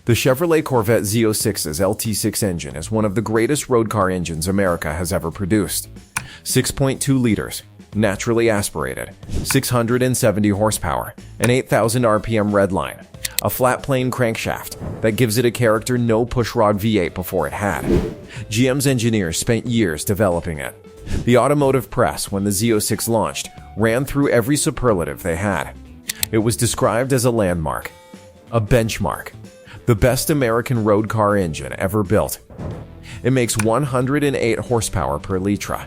The Chevrolet Corvette Z06's LT6 engine is one of the greatest road car engines America has ever produced. 6.2 liters, naturally aspirated, 670 horsepower, an 8,000 RPM redline, a flat plane crankshaft that gives it a character no pushrod V8 before it had. GM's engineers spent years developing it. The automotive press, when the Z06 launched, ran through every superlative they had. It was described as a landmark, a benchmark, the best American road car engine ever built. It makes 108 horsepower per litre.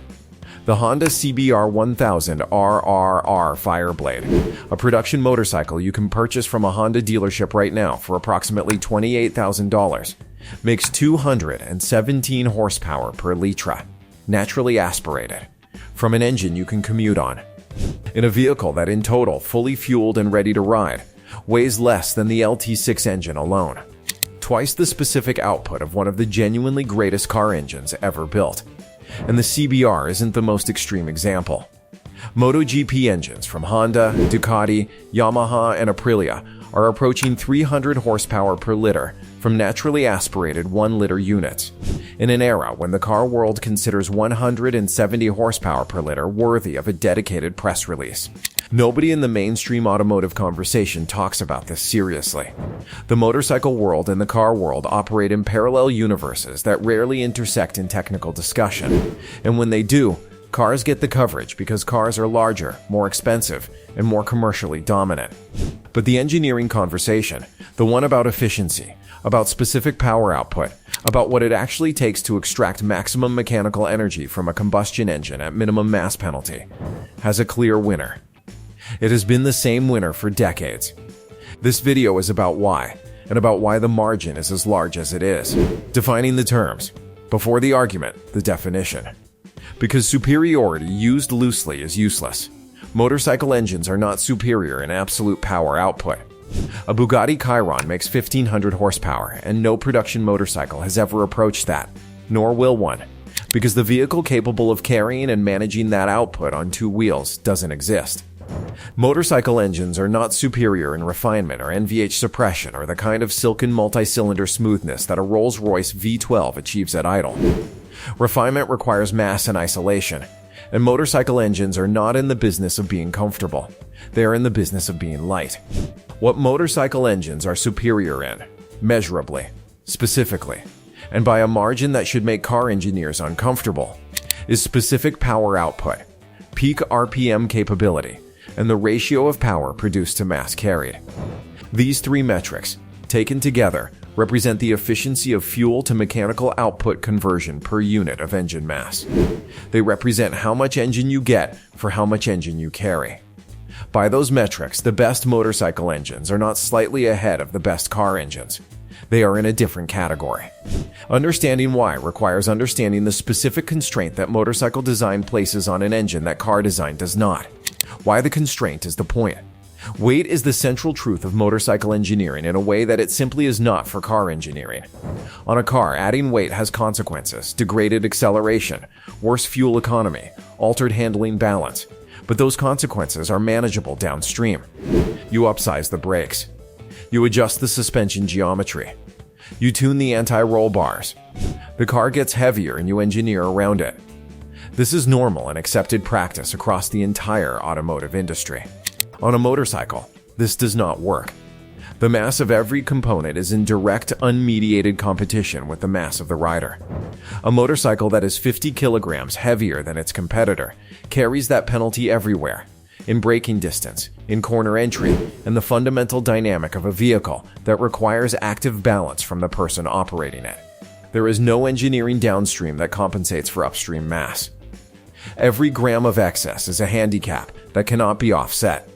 The Honda CBR1000RR-R Fireblade, a production motorcycle you can purchase from a Honda dealership right now for approximately $28,000, makes 217 horsepower per litre, naturally aspirated, from an engine you can commute on. In a vehicle that in total, fully fueled and ready to ride, weighs less than the LT6 engine alone. Twice the specific output of one of the genuinely greatest car engines ever built. And the CBR isn't the most extreme example. MotoGP engines from Honda, Ducati, Yamaha, and Aprilia are approaching 300 horsepower per liter from naturally aspirated 1-liter units, in an era when the car world considers 170 horsepower per liter worthy of a dedicated press release. Nobody in the mainstream automotive conversation talks about this seriously. The motorcycle world and the car world operate in parallel universes that rarely intersect in technical discussion, and when they do, cars get the coverage because cars are larger, more expensive, and more commercially dominant. But the engineering conversation, the one about efficiency, about specific power output, about what it actually takes to extract maximum mechanical energy from a combustion engine at minimum mass penalty, has a clear winner. It has been the same winner for decades. This video is about why, and about why the margin is as large as it is. Defining the terms. Before the argument, the definition. Because superiority used loosely is useless. Motorcycle engines are not superior in absolute power output. A Bugatti Chiron makes 1,500 horsepower, and no production motorcycle has ever approached that, nor will one, because the vehicle capable of carrying and managing that output on two wheels doesn't exist. Motorcycle engines are not superior in refinement or NVH suppression or the kind of silken multi-cylinder smoothness that a Rolls-Royce V12 achieves at idle. Refinement requires mass and isolation, and motorcycle engines are not in the business of being comfortable. They are in the business of being light. What motorcycle engines are superior in, measurably, specifically, and by a margin that should make car engineers uncomfortable, is specific power output, peak RPM capability, and the ratio of power produced to mass carried. These three metrics, taken together, represent the efficiency of fuel to mechanical output conversion per unit of engine mass. They represent how much engine you get for how much engine you carry. By those metrics, the best motorcycle engines are not slightly ahead of the best car engines. They are in a different category. Understanding why requires understanding the specific constraint that motorcycle design places on an engine that car design does not. Why the constraint is the point. Weight is the central truth of motorcycle engineering in a way that it simply is not for car engineering. On a car, adding weight has consequences: degraded acceleration, worse fuel economy, altered handling balance. But those consequences are manageable downstream. You upsize the brakes. You adjust the suspension geometry. You tune the anti-roll bars. The car gets heavier and you engineer around it. This is normal and accepted practice across the entire automotive industry. On a motorcycle, this does not work. The mass of every component is in direct, unmediated competition with the mass of the rider. A motorcycle that is 50 kilograms heavier than its competitor carries that penalty everywhere, in braking distance, in corner entry, and the fundamental dynamic of a vehicle that requires active balance from the person operating it. There is no engineering downstream that compensates for upstream mass. Every gram of excess is a handicap that cannot be offset.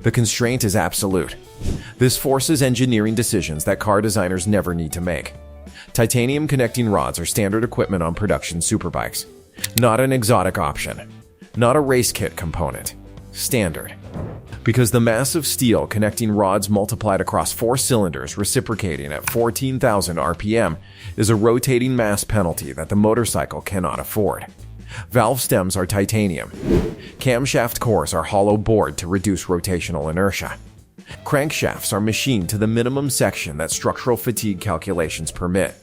The constraint is absolute. This forces engineering decisions that car designers never need to make. Titanium connecting rods are standard equipment on production superbikes. Not an exotic option. Not a race kit component. Standard. Because the mass of steel connecting rods multiplied across 4 cylinders reciprocating at 14,000 RPM is a rotating mass penalty that the motorcycle cannot afford. Valve stems are titanium. Camshaft cores are hollow bored to reduce rotational inertia. Crankshafts are machined to the minimum section that structural fatigue calculations permit.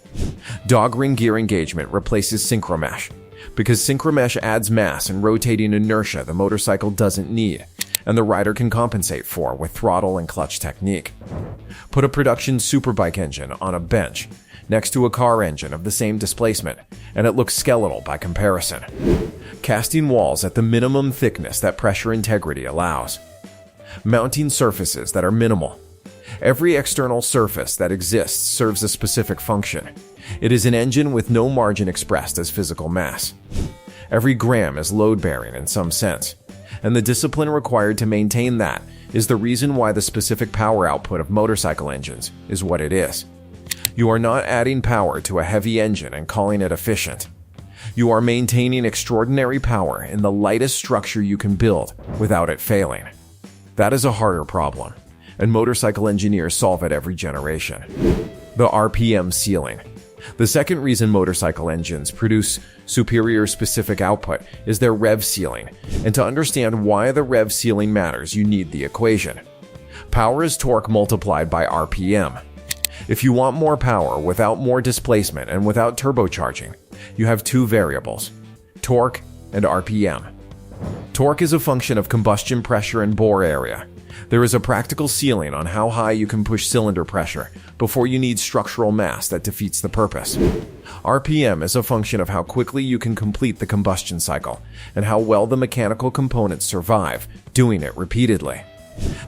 Dog ring gear engagement replaces synchromesh, because synchromesh adds mass and rotating inertia the motorcycle doesn't need, and the rider can compensate for with throttle and clutch technique. Put a production superbike engine on a bench next to a car engine of the same displacement, and it looks skeletal by comparison. Casting walls at the minimum thickness that pressure integrity allows. Mounting surfaces that are minimal. Every external surface that exists serves a specific function. It is an engine with no margin expressed as physical mass. Every gram is load-bearing in some sense, and the discipline required to maintain that is the reason why the specific power output of motorcycle engines is what it is. You are not adding power to a heavy engine and calling it efficient. You are maintaining extraordinary power in the lightest structure you can build without it failing. That is a harder problem, and motorcycle engineers solve it every generation. The RPM ceiling. The second reason motorcycle engines produce superior specific output is their rev ceiling, and to understand why the rev ceiling matters, you need the equation. Power is torque multiplied by RPM. If you want more power without more displacement and without turbocharging, you have two variables, torque and RPM. Torque is a function of combustion pressure and bore area. There is a practical ceiling on how high you can push cylinder pressure before you need structural mass that defeats the purpose. RPM is a function of how quickly you can complete the combustion cycle and how well the mechanical components survive doing it repeatedly.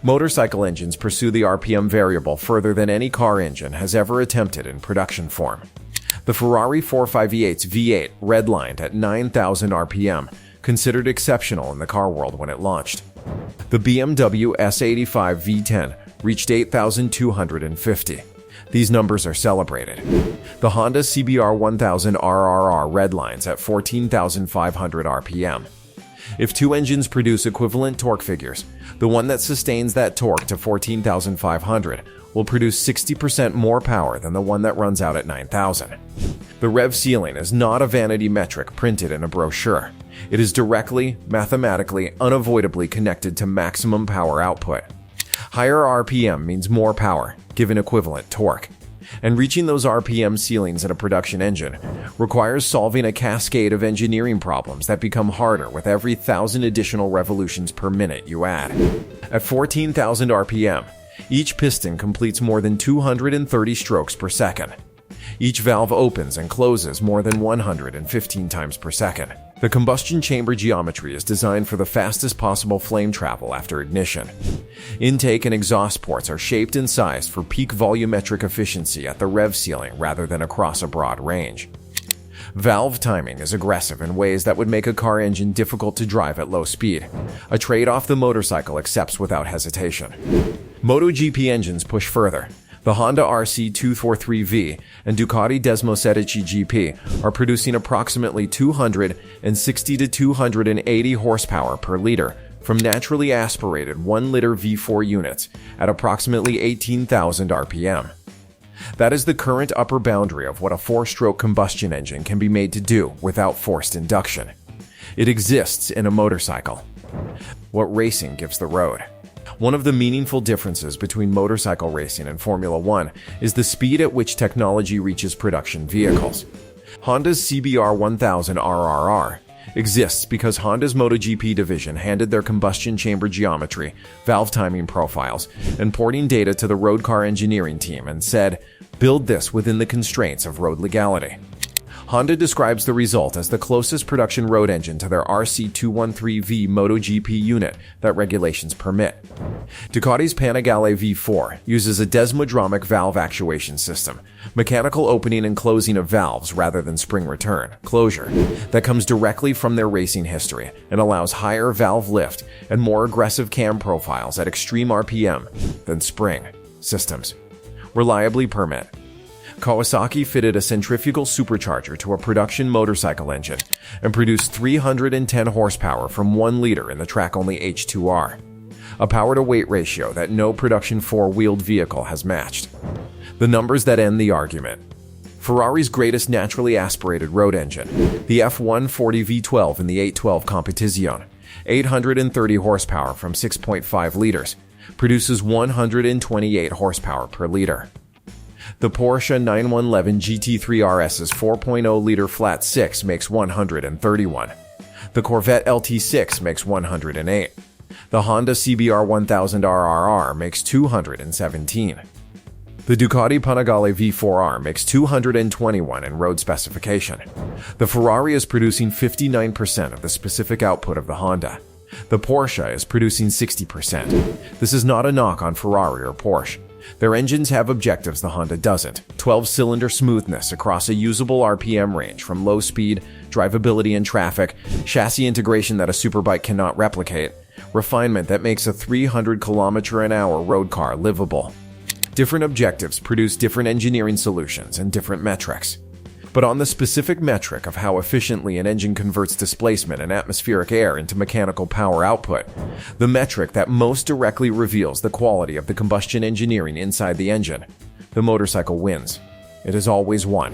Motorcycle engines pursue the RPM variable further than any car engine has ever attempted in production form. The Ferrari 458's V8 redlined at 9,000 RPM, considered exceptional in the car world when it launched. The BMW S85 V10 reached 8,250. These numbers are celebrated. The Honda CBR1000RR-R redlines at 14,500 RPM. If two engines produce equivalent torque figures, the one that sustains that torque to 14,500 will produce 60% more power than the one that runs out at 9,000. The rev ceiling is not a vanity metric printed in a brochure. It is directly, mathematically, unavoidably connected to maximum power output. Higher RPM means more power, given equivalent torque. And reaching those RPM ceilings in a production engine requires solving a cascade of engineering problems that become harder with every 1,000 additional revolutions per minute you add. At 14,000 RPM, each piston completes more than 230 strokes per second. Each valve opens and closes more than 115 times per second. The combustion chamber geometry is designed for the fastest possible flame travel after ignition. Intake and exhaust ports are shaped and sized for peak volumetric efficiency at the rev ceiling rather than across a broad range. Valve timing is aggressive in ways that would make a car engine difficult to drive at low speed, a trade-off the motorcycle accepts without hesitation. MotoGP engines push further. The Honda RC243V and Ducati Desmosedici GP are producing approximately 260 to 280 horsepower per liter from naturally aspirated 1-liter V4 units at approximately 18,000 RPM. That is the current upper boundary of what a 4-stroke combustion engine can be made to do without forced induction. It exists in a motorcycle. What racing gives the road? One of the meaningful differences between motorcycle racing and Formula One is the speed at which technology reaches production vehicles. Honda's CBR1000RR-R exists because Honda's MotoGP division handed their combustion chamber geometry, valve timing profiles, and porting data to the road car engineering team and said, "Build this within the constraints of road legality." Honda describes the result as the closest production road engine to their RC213V MotoGP unit that regulations permit. Ducati's Panigale V4 uses a desmodromic valve actuation system, mechanical opening and closing of valves rather than spring return, closure, that comes directly from their racing history and allows higher valve lift and more aggressive cam profiles at extreme RPM than spring systems. Reliably permit. Kawasaki fitted a centrifugal supercharger to a production motorcycle engine and produced 310 horsepower from 1 liter in the track-only H2R, a power-to-weight ratio that no production 4-wheeled vehicle has matched. The numbers that end the argument. Ferrari's greatest naturally aspirated road engine, the F140 V12 in the 812 Competizione, 830 horsepower from 6.5 liters, produces 128 horsepower per liter. The Porsche 911 GT3 RS's 4.0-liter flat 6 makes 131. The Corvette LT6 makes 108. The Honda CBR1000RR-R makes 217. The Ducati Panigale V4R makes 221 in road specification. The Ferrari is producing 59% of the specific output of the Honda. The Porsche is producing 60%. This is not a knock on Ferrari or Porsche. Their engines have objectives the Honda doesn't. 12-cylinder smoothness across a usable RPM range from low speed, drivability in traffic, chassis integration that a superbike cannot replicate, refinement that makes a 300 km/h road car livable. Different objectives produce different engineering solutions and different metrics. But on the specific metric of how efficiently an engine converts displacement and atmospheric air into mechanical power output, the metric that most directly reveals the quality of the combustion engineering inside the engine, the motorcycle wins. It has always won.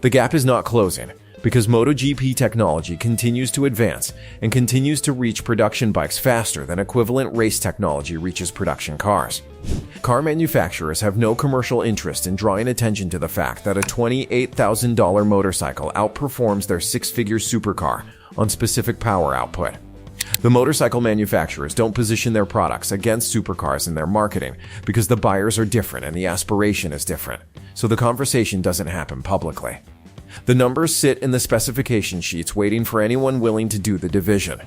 The gap is not closing, because MotoGP technology continues to advance and continues to reach production bikes faster than equivalent race technology reaches production cars. Car manufacturers have no commercial interest in drawing attention to the fact that a $28,000 motorcycle outperforms their six-figure supercar on specific power output. The motorcycle manufacturers don't position their products against supercars in their marketing because the buyers are different and the aspiration is different, so the conversation doesn't happen publicly. The numbers sit in the specification sheets waiting for anyone willing to do the division.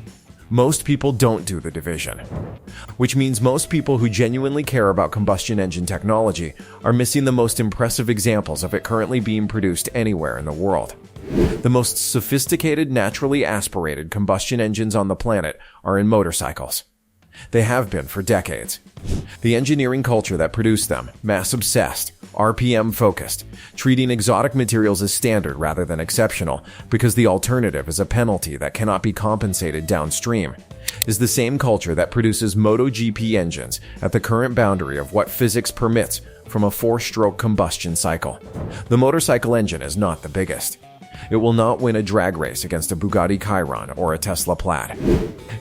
Most people don't do the division, which means most people who genuinely care about combustion engine technology are missing the most impressive examples of it currently being produced anywhere in the world. The most sophisticated naturally aspirated combustion engines on the planet are in motorcycles. They have been for decades. The engineering culture that produced them, mass-obsessed, RPM-focused, treating exotic materials as standard rather than exceptional because the alternative is a penalty that cannot be compensated downstream, is the same culture that produces MotoGP engines at the current boundary of what physics permits from a four-stroke combustion cycle. The motorcycle engine is not the biggest. It will not win a drag race against a Bugatti Chiron or a Tesla Plaid.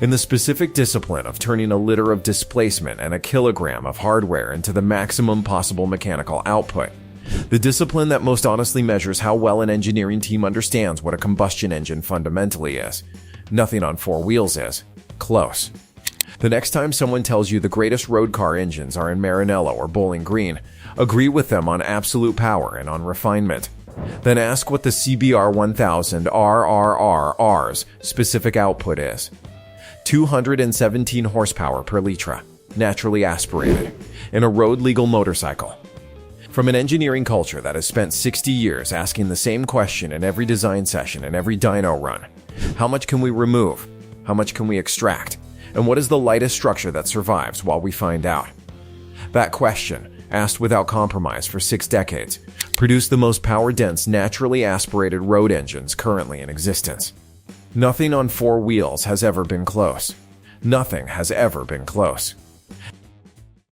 In the specific discipline of turning a liter of displacement and a kilogram of hardware into the maximum possible mechanical output, the discipline that most honestly measures how well an engineering team understands what a combustion engine fundamentally is, nothing on four wheels is close. The next time someone tells you the greatest road car engines are in Maranello or Bowling Green, agree with them on absolute power and on refinement. Then ask what the CBR1000RR-R's specific output is. 217 horsepower per litre, naturally aspirated, in a road-legal motorcycle. From an engineering culture that has spent 60 years asking the same question in every design session and every dyno run, how much can we remove? How much can we extract? And what is the lightest structure that survives while we find out? That question, asked without compromise for 6 decades, produced the most power-dense, naturally aspirated road engines currently in existence. Nothing on 4 wheels has ever been close. Nothing has ever been close.